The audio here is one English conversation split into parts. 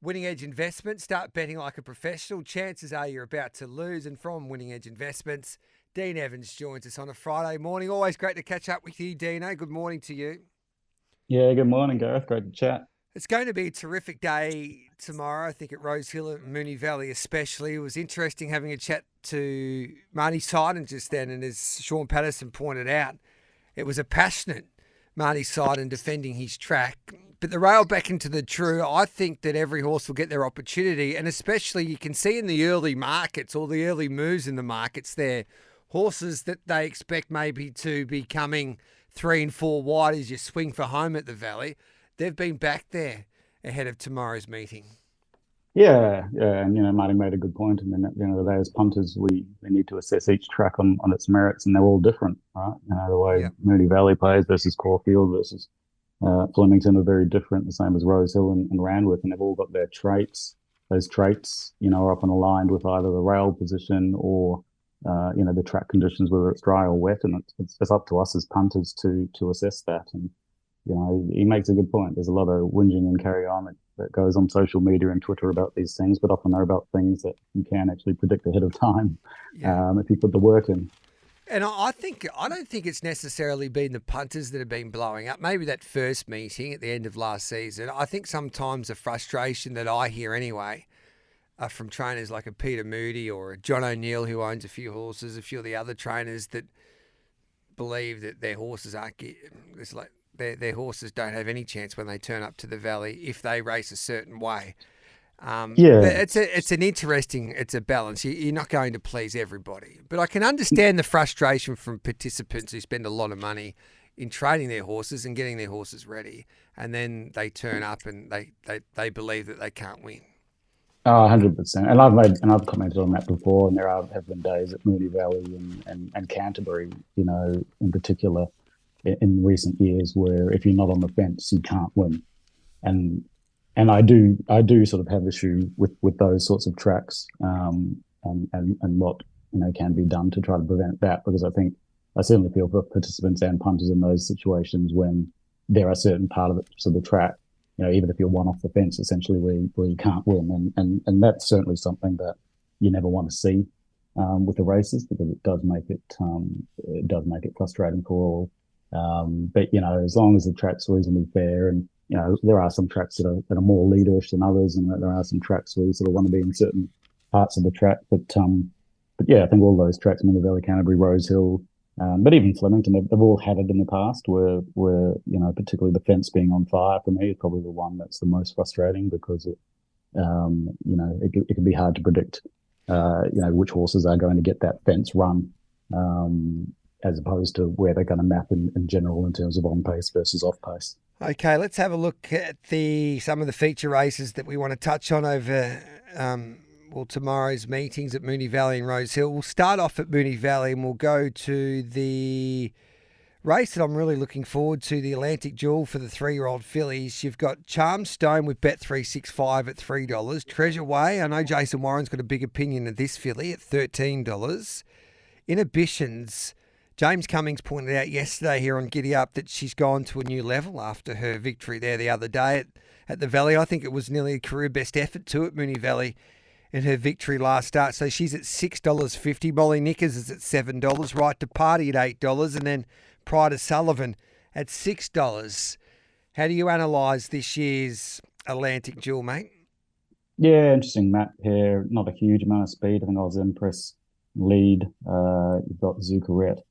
Winning Edge Investments. Start betting like a professional. Chances are you're about to lose. And from Winning Edge Investments, Dean Evans joins us on a Friday morning. Always great to catch up with you, Dino. Good morning to you. Yeah, good morning, Gareth. Great to chat. It's going to be a terrific day tomorrow, I think, at Rosehill and Moonee Valley especially. It was interesting having a chat to Moonee Sidon just then, and as Sean Patterson pointed out, it was a passionate Moonee Sidon defending his track. But the rail back into the true, I think that every horse will get their opportunity, and especially you can see in the early markets or the early moves in the markets there, horses that they expect maybe to be coming 3 and 4 wide as you swing for home at the Valley. They've been back there ahead of tomorrow's meeting. Yeah, and Marty made a good point. I mean, at the end of the day, as punters, we need to assess each track on its merits, and they're all different, right? The way Moonee Valley plays versus Caulfield versus Flemington are very different, the same as Rosehill and Randwick, and they've all got their traits. Those traits, are often aligned with either the rail position or the track conditions, whether it's dry or wet, and it's up to us as punters to assess that. And he makes a good point. There's a lot of whinging and carry on that goes on social media and Twitter about these things, but often they're about things that you can actually predict ahead of time if you put the work in. And I don't think it's necessarily been the punters that have been blowing up. Maybe that first meeting at the end of last season. I think sometimes the frustration that I hear anyway from trainers like a Peter Moody or a John O'Neill who owns a few horses, a few of the other trainers that believe that their horses aren't their horses don't have any chance when they turn up to the Valley if they race a certain way. But it's a balance. You're not going to please everybody. But I can understand the frustration from participants who spend a lot of money in training their horses and getting their horses ready, and then they turn up and they believe that they can't win. Oh, 100%. And I've commented on that before, and there have been days at Moonee Valley and Canterbury, in particular, in recent years, where if you're not on the fence, you can't win. And I do sort of have issue with those sorts of tracks, and what can be done to try to prevent that, because I certainly feel for participants and punters in those situations when there are certain part of the track, even if you're one off the fence, essentially where you can't win, and that's certainly something that you never want to see with the races, because it does make it frustrating for all. But as long as the track's reasonably fair, and there are some tracks that are more leaderish than others, and there are some tracks where you sort of want to be in certain parts of the track. But yeah, I think all those tracks, Moonee Valley, Canterbury, Rosehill, but even Flemington, they've all had it in the past where particularly the fence being on fire for me is probably the one that's the most frustrating, because it can be hard to predict which horses are going to get that fence run, as opposed to where they're going to map in general in terms of on pace versus off pace. Okay, let's have a look at some of the feature races that we want to touch on over tomorrow's meetings at Moonee Valley and Rosehill. We'll start off at Moonee Valley and we'll go to the race that I'm really looking forward to, the Atlantic Jewel for the 3-year-old fillies. You've got Charmstone with Bet365 at $3. Treasure Way, I know Jason Warren's got a big opinion of this filly at $13. Inhibitions, James Cummings pointed out yesterday here on Giddy Up that she's gone to a new level after her victory there the other day at the Valley. I think it was nearly a career best effort too at Moonee Valley in her victory last start. So she's at $6.50. Molly Nickers is at $7. Right to Party at $8. And then Pride of Sullivan at $6. How do you analyse this year's Atlantic Jewel, mate? Yeah, interesting map here. Not a huge amount of speed. I think I was Empress lead. You've got Zuccarette.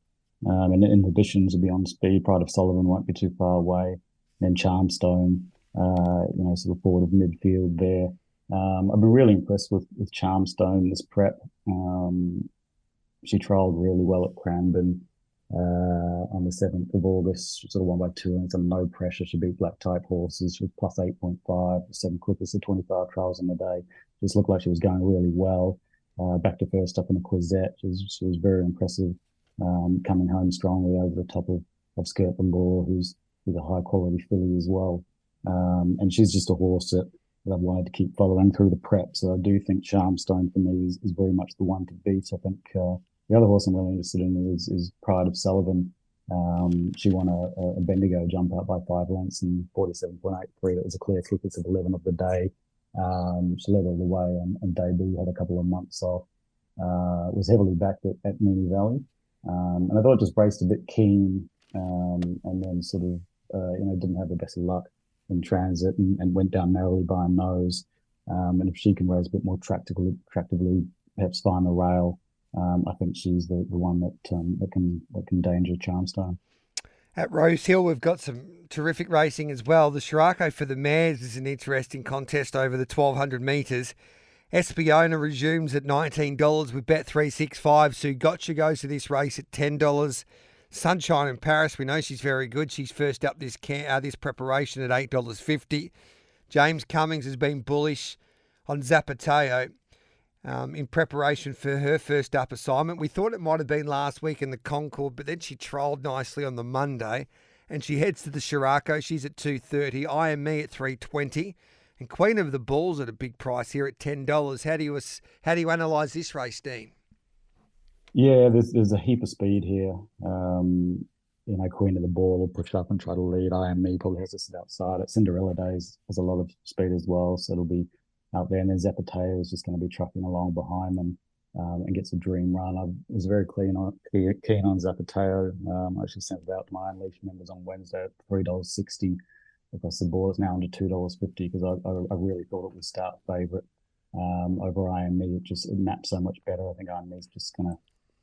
And Inhibitions will be on speed. Pride of Sullivan won't be too far away. Then Charmstone, sort of forward of midfield there. I've been really impressed with Charmstone this prep. She trialled really well at Cranbourne on the 7th of August. She sort of won by 2 lengths on no pressure. She beat black type horses. She was plus 8.5, 7 quickest of 25 trials in a day. Just looked like she was going really well. Back to first up in a Quizette. She was very impressive. Coming home strongly over the top of Skirtland Law, who's a high quality filly as well. And she's just a horse that I've wanted to keep following through the prep. So I do think Charmstone for me is very much the one to beat. I think the other horse I'm really interested in is Pride of Sullivan. She won a Bendigo jump out by 5 lengths and 47.83. That was a clear quickest of 11 of the day. She led all the way on debut, had a couple of months off, was heavily backed at Moonee Valley. And I thought it just raced a bit keen, and then sort of, didn't have the best of luck in transit and went down narrowly by a nose. And if she can race a bit more tractably, perhaps find the rail, I think she's the one that can danger Charmstone. At Rosehill, we've got some terrific racing as well. The Scirocco for the mares is an interesting contest over the 1,200 metres. Espiona resumes at $19 with Bet365. Sue Gotcha goes to this race at $10. Sunshine in Paris, we know she's very good. She's first up this preparation at $8.50. James Cummings has been bullish on Zapateo in preparation for her first up assignment. We thought it might have been last week in the Concord, but then she trolled nicely on the Monday, and she heads to the Scirocco. She's at $2.30. IME at $3.20. And Queen of the Bulls at a big price here at $10. How do you analyse this race, Dean? Yeah, there's a heap of speed here. Queen of the Ball will push up and try to lead. IME probably has to sit outside. At Cinderella Days has a lot of speed as well, so it'll be out there. And then Zapateo is just going to be trucking along behind them and gets a dream run. I was very keen on Zapateo. I actually sent it out to my Unleash members on Wednesday at $3.60 across the board. It's now under $2.50 because I really thought it would start favourite over IME. It maps so much better. I think IME is just going to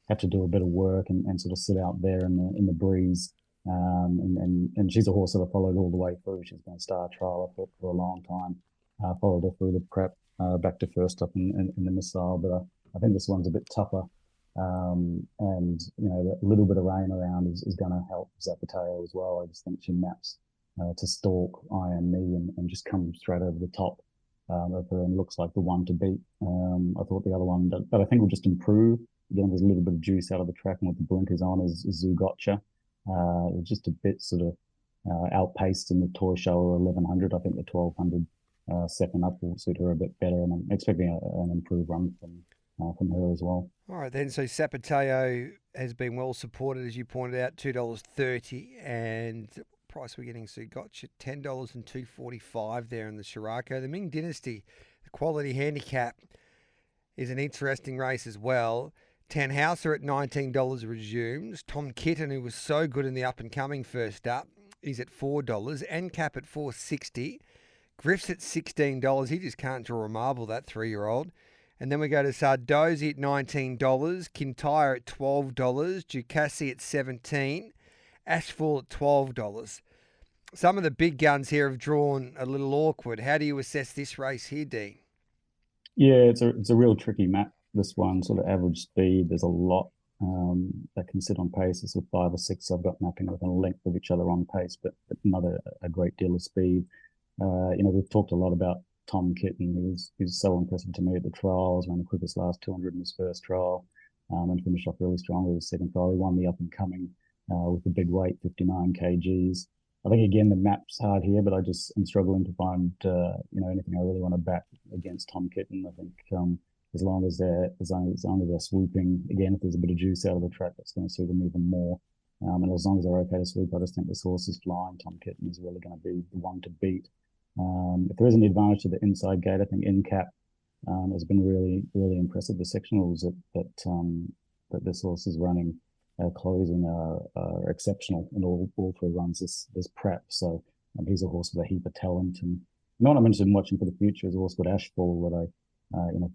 have to do a bit of work and sort of sit out there in the breeze. And she's a horse that I followed all the way through. She's been a star trialer for a long time. Followed her through the prep, back to first up in the missile. But I think this one's a bit tougher. And, a little bit of rain around is going to help Zapateo as well. I just think she maps to stalk IME and just come straight over the top of her and looks like the one to beat. I thought the other one that I think will just improve. Again, there's a little bit of juice out of the track, and with the blinkers on is Zugotcha. Just a bit sort of outpaced in the toy show or 1100. I think the 1200 second up will suit her a bit better, and I'm expecting an improved run from her as well. All right, then. So Zapateo has been well supported, as you pointed out, $2.30, and price we're getting Zugotcha $10 and $2.45 there in the Scirocco. The Ming Dynasty, the quality handicap, is an interesting race as well. Tannhauser at $19 resumes. Tom Kitten, who was so good in the up-and-coming first up, is at $4. NCAP at $4.60. Griff's at $16. He just can't draw a marble, that 3-year-old. And then we go to Sardozi at $19. Kintyre at $12. Ducassi at $17. Ashfall at $12. Some of the big guns here have drawn a little awkward. How do you assess this race here, Dean? Yeah, it's a real tricky map. This one, sort of average speed. There's a lot that can sit on pace. It's 5 or 6 I've got mapping within a length of each other on pace, but not a great deal of speed. We've talked a lot about Tom Kitten, who's so impressive to me at the trials. Ran the quickest last 200 in his first trial, and finished off really strong with his second trial. He won the up and coming with the big weight, 59 kgs. I think again the map's hard here, but I'm struggling to find anything I really want to back against Tom Kitten. I think as long as they're swooping, again, if there's a bit of juice out of the track, that's going to suit them even more. And as long as they're okay to swoop, I just think this horse is flying. Tom Kitten is really going to be the one to beat. If there is an advantage to the inside gate, I think NCAP has been really, really impressive. The sectionals that this horse is running, closing are exceptional in all 3 runs this prep. So he's a horse with a heap of talent. And what I'm interested in watching for the future is a horse called Ashfall that I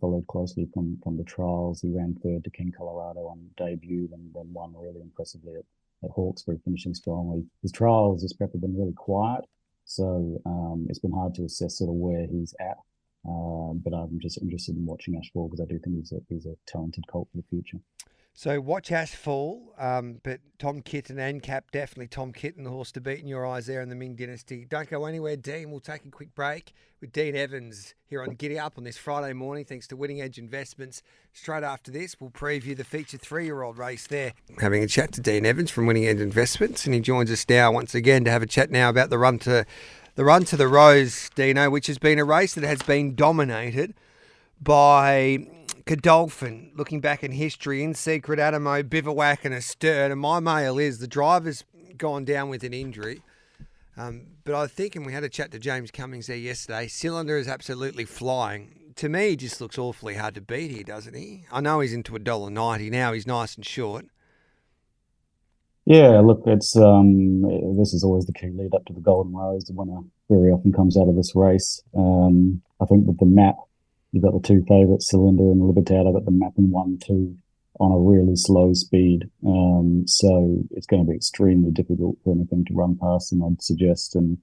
followed closely from the trials. He ran third to King Colorado on debut and then won really impressively at Hawkesbury, finishing strongly. His trials, his prep have been really quiet. So it's been hard to assess sort of where he's at. But I'm just interested in watching Ashfall because I do think he's a talented colt for the future. So watch Ashfall, but Tom Kitten and Cap, definitely Tom Kitten, the horse to beat in your eyes there in the Ming Dynasty. Don't go anywhere, Dean. We'll take a quick break with Dean Evans here on Giddy Up on this Friday morning, thanks to Winning Edge Investments. Straight after this, we'll preview the featured 3-year-old race there. Having a chat to Dean Evans from Winning Edge Investments, and he joins us now once again to have a chat now about the run to the Rose, Dino, which has been a race that has been dominated by Godolphin. Looking back in history, In Secret, Adamo, Bivouac and Astern. And my mail is the driver's gone down with an injury. But I think, and we had a chat to James Cummings there yesterday, Cylinder is absolutely flying. To me, he just looks awfully hard to beat here, doesn't he? I know he's into $1.90 now. He's nice and short. Yeah, look, it's this is always the key lead up to the Golden Rose. The winner very often comes out of this race. I think with the map, you've got the two favourites, Cylinder and Libertad. I've got the map in 1-2 on a really slow speed. So it's going to be extremely difficult for anything to run past them, I'd suggest. And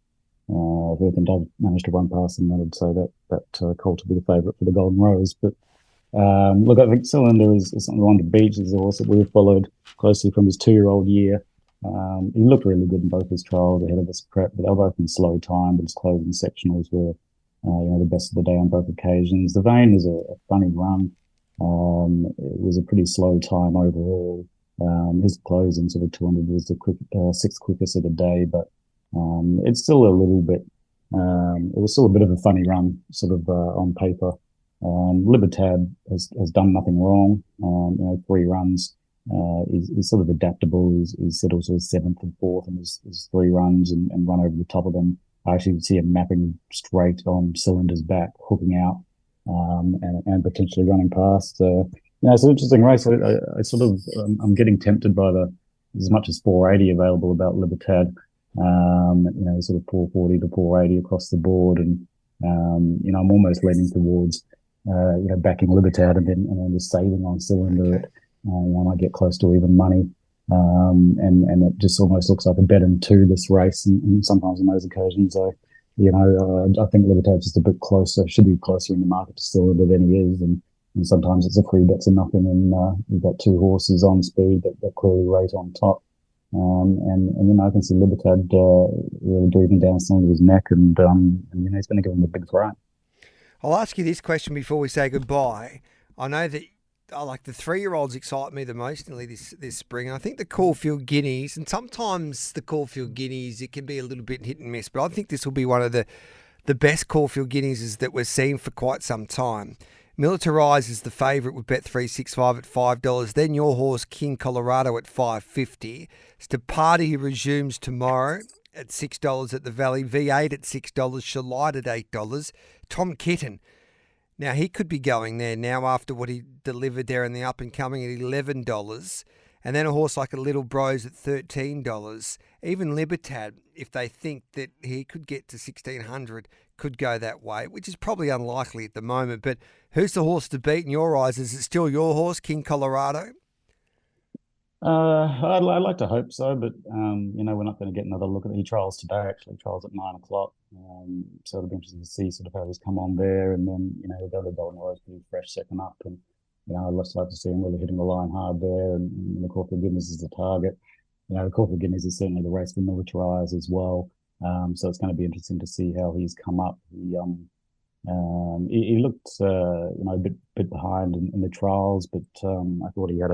if anything does manage to run past them, then I'd say that Colt will be the favourite for the Golden Rose. But look, I think Cylinder is something on the beach. Is also we've followed closely from his 2-year-old year. He looked really good in both his trials ahead of this prep, but they were both in slow time. But his closing sectionals were, the best of the day on both occasions. The Vane is a funny run. It was a pretty slow time overall. His closing sort of 200 was the sixth quickest of the day, but it's still a little bit. It was still a bit of a funny run, sort of on paper. Libertad has done nothing wrong. 3 runs. He's sort of adaptable. He's settled sort of 7th and 4th in his 3 runs and run over the top of them. I actually see him mapping straight on Cylinder's back, hooking out, and potentially running past. It's an interesting race. I sort of I'm getting tempted by as much as 480 available about Libertad. Sort of 440 to 480 across the board, and I'm almost leaning towards backing Libertad and then just saving on Cylinder. Okay. I might get close to even money, and it just almost looks like a bet in 2 this race. And sometimes on those occasions, I think Libertad's just a bit closer. Should be closer in the market to Cylinder than he is, and sometimes it's a free bet to nothing. And you've got 2 horses on speed that clearly rate on top. I can see Libertad really breathing down Cylinder's neck, and he's going to give him a big threat. I'll ask you this question before we say goodbye. I know that the 3-year-olds excite me the most nearly this spring. I think the Caulfield Guineas, and sometimes the Caulfield Guineas, it can be a little bit hit and miss, but I think this will be one of the best Caulfield Guineas that we've seen for quite some time. Militarise is the favourite with Bet365 at $5. Then your horse, King Colorado, at $5.50. Stapati resumes tomorrow at $6 at the Valley. V8 at $6. Shalite at $8. Tom Kitten. Now, he could be going there now after what he delivered there in the up-and-coming at $11. And then a horse like a Little Bros at $13. Even Libertad, if they think that he could get to 1,600, could go that way, which is probably unlikely at the moment. But who's the horse to beat in your eyes? Is it still your horse, King Colorado? I'd like to hope so, but we're not going to get another look at the trials today. Actually, trials at 9 o'clock. So it'll be interesting to see sort of how he's come on there, and then we'll go to the Golden Rose pretty fresh second up, and I'd just like to see him really hitting the line hard there, and the Caulfield Guineas is the target. The Caulfield Guineas is certainly the race for Militarise as well. So it's going to be interesting to see how he's come up. He looked a bit behind in the trials, but I thought he had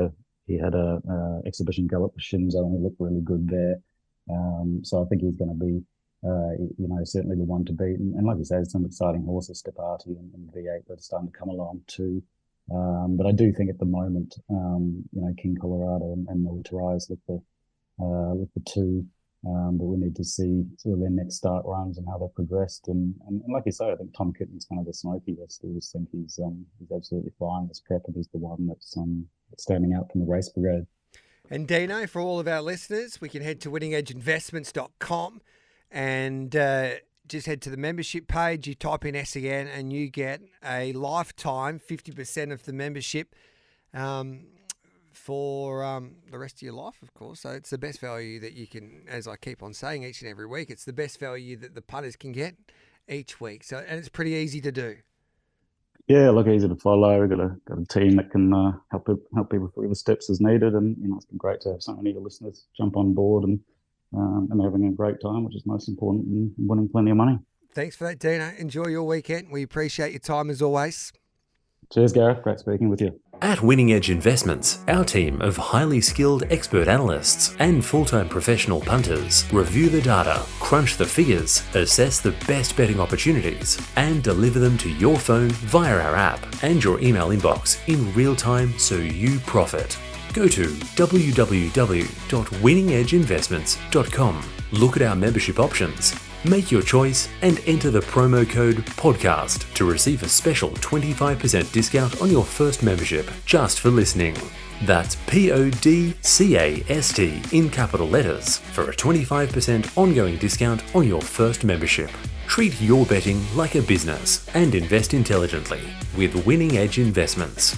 a exhibition gallop with Shinzo, and he looked really good there. So I think he's going to be certainly the one to beat. And like you say, some exciting horses, Stapati and V8 that are starting to come along too. But I do think at the moment, King Colorado and Militarise look the 2. But we need to see sort of their next start runs and how they've progressed. And like you say, I think Tom Kitten's kind of the smoky. I still just think he's absolutely flying this prep, and he's the one that's standing out from the race brigade. And Dino, for all of our listeners, we can head to winningedgeinvestments.com and just head to the membership page. You type in SEN and you get a lifetime 50% of the membership for the rest of your life, of course. So it's the best value that you can, as I keep on saying each and every week, it's the best value that the punters can get each week. So, and it's pretty easy to do. Yeah, look, easy to follow. Got a team that can help people through the steps as needed, and it's been great to have so many of the listeners jump on board and having a great time, which is most important, and winning plenty of money. Thanks for that, Dino. Enjoy your weekend. We appreciate your time as always. Cheers, Gareth. Great speaking with you. At Winning Edge Investments, our team of highly skilled expert analysts and full-time professional punters review the data, crunch the figures, assess the best betting opportunities, and deliver them to your phone via our app and your email inbox in real time so you profit. Go to www.winningedgeinvestments.com. Look at our membership options, make your choice, and enter the promo code PODCAST to receive a special 25% discount on your first membership just for listening. That's PODCAST in capital letters for a 25% ongoing discount on your first membership. Treat your betting like a business and invest intelligently with Winning Edge Investments.